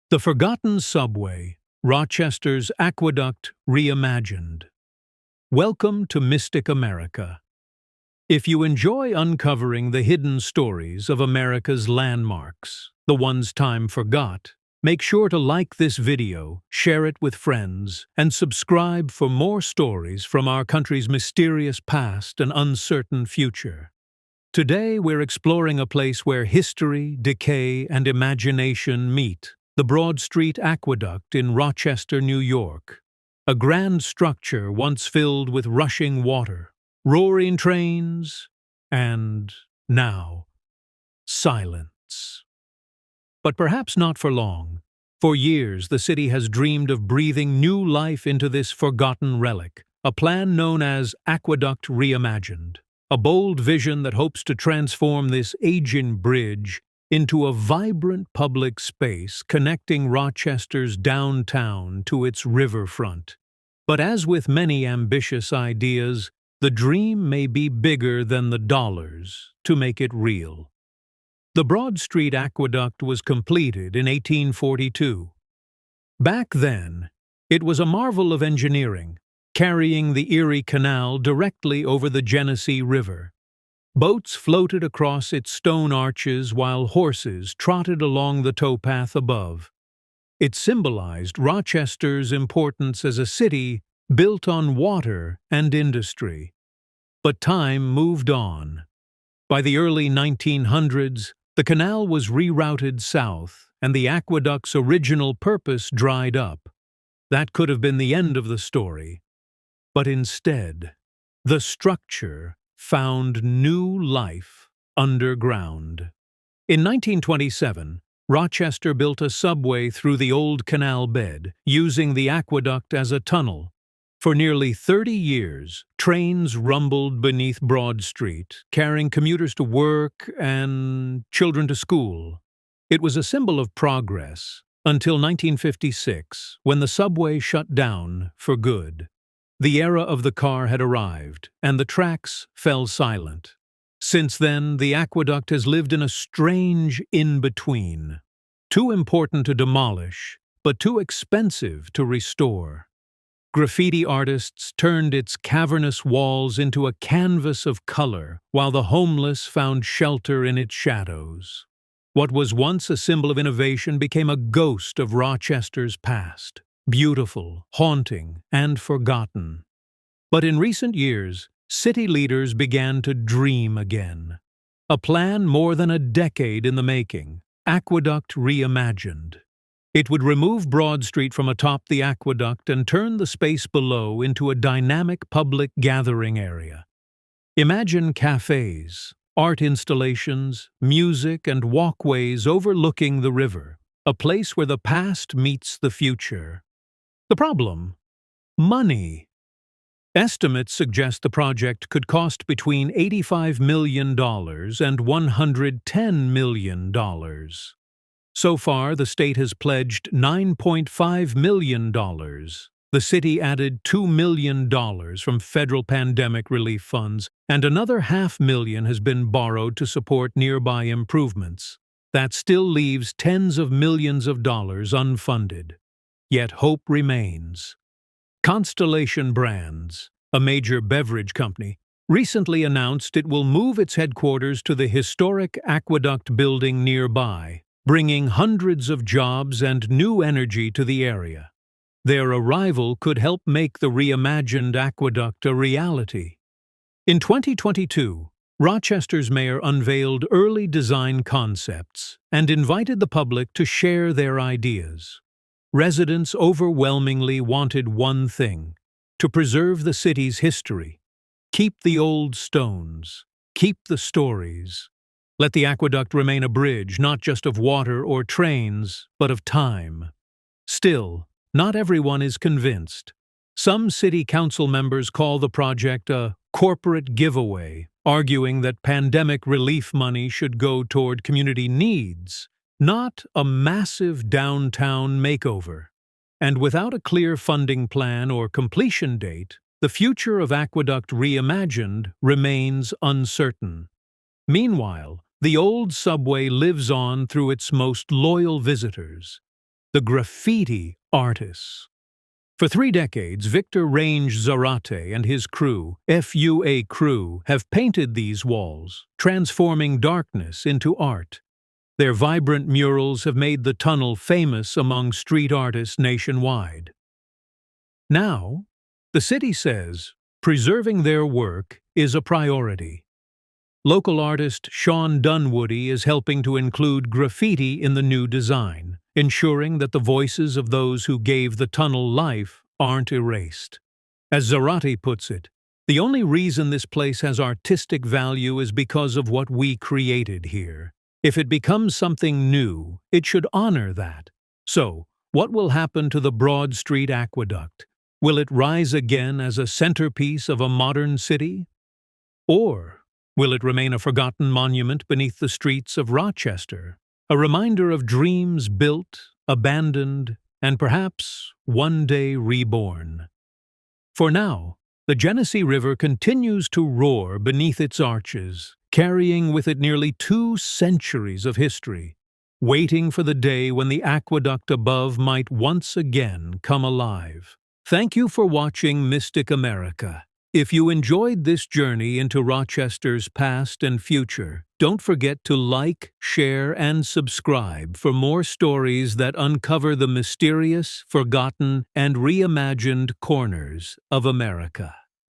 The Forgotten Subway, Rochester's Aqueduct Reimagined. Welcome to Mystic America. If you enjoy uncovering the hidden stories of America's landmarks, the ones time forgot, make sure to like this video, share it with friends, and subscribe for more stories from our country's mysterious past and uncertain future. Today we're exploring a place where history, decay, and imagination meet. The Broad Street Aqueduct in Rochester, New York. A grand structure once filled with rushing water, roaring trains, and, now, silence. But perhaps not for long. For years, the city has dreamed of breathing new life into this forgotten relic, a plan known as Aqueduct Reimagined. A bold vision that hopes to transform this aging bridge into a vibrant public space connecting Rochester's downtown to its riverfront. But as with many ambitious ideas, the dream may be bigger than the dollars to make it real. The Broad Street Aqueduct was completed in 1842. Back then, it was a marvel of engineering, carrying the Erie Canal directly over the Genesee River. Boats floated across its stone arches while horses trotted along the towpath above. It symbolized Rochester's importance as a city built on water and industry. But time moved on. By the early 1900s, the canal was rerouted south, and the aqueduct's original purpose dried up. That could have been the end of the story. But instead, the structure found new life underground. In 1927, Rochester built a subway through the old canal bed, using the aqueduct as a tunnel. For nearly 30 years, trains rumbled beneath Broad Street, carrying commuters to work and children to school. It was a symbol of progress, until 1956, when the subway shut down for good. The era of the car had arrived, and the tracks fell silent. Since then, the aqueduct has lived in a strange in-between. Too important to demolish, but too expensive to restore. Graffiti artists turned its cavernous walls into a canvas of color, while the homeless found shelter in its shadows. What was once a symbol of innovation became a ghost of Rochester's past. Beautiful, haunting, and forgotten. But in recent years, city leaders began to dream again. A plan more than a decade in the making, Aqueduct Reimagined. It would remove Broad Street from atop the aqueduct and turn the space below into a dynamic public gathering area. Imagine cafes, art installations, music, and walkways overlooking the river, a place where the past meets the future. The problem? Money. Estimates suggest the project could cost between $85 million and $110 million. So far, the state has pledged $9.5 million. The city added $2 million from federal pandemic relief funds, and another $500,000 has been borrowed to support nearby improvements. That still leaves tens of millions of dollars unfunded. Yet hope remains. Constellation Brands, a major beverage company, recently announced it will move its headquarters to the historic Aqueduct building nearby, bringing hundreds of jobs and new energy to the area. Their arrival could help make the reimagined aqueduct a reality. In 2022, Rochester's mayor unveiled early design concepts and invited the public to share their ideas. Residents overwhelmingly wanted one thing: to preserve the city's history. Keep the old stones. Keep the stories. Let the aqueduct remain a bridge not just of water or trains, but of time. Still, not everyone is convinced. Some city council members call the project a corporate giveaway, arguing that pandemic relief money should go toward community needs, not a massive downtown makeover. And without a clear funding plan or completion date, the future of Aqueduct Reimagined remains uncertain. Meanwhile, the old subway lives on through its most loyal visitors. the graffiti artists. For 3 decades, Victor Range Zarate and his crew, FUA crew, have painted these walls, transforming darkness into art. Their vibrant murals have made the tunnel famous among street artists nationwide. Now, the city says preserving their work is a priority. Local artist Sean Dunwoody is helping to include graffiti in the new design, ensuring that the voices of those who gave the tunnel life aren't erased. As Zarate puts it, the only reason this place has artistic value is because of what we created here. If it becomes something new, it should honor that. So, what will happen to the Broad Street Aqueduct? Will it rise again as a centerpiece of a modern city? Or will it remain a forgotten monument beneath the streets of Rochester? A reminder of dreams built, abandoned, and perhaps one day reborn. For now, the Genesee River continues to roar beneath its arches, carrying with it nearly 2 centuries of history, waiting for the day when the aqueduct above might once again come alive. Thank you for watching Mystic America. If you enjoyed this journey into Rochester's past and future, don't forget to like, share, and subscribe for more stories that uncover the mysterious, forgotten, and reimagined corners of America.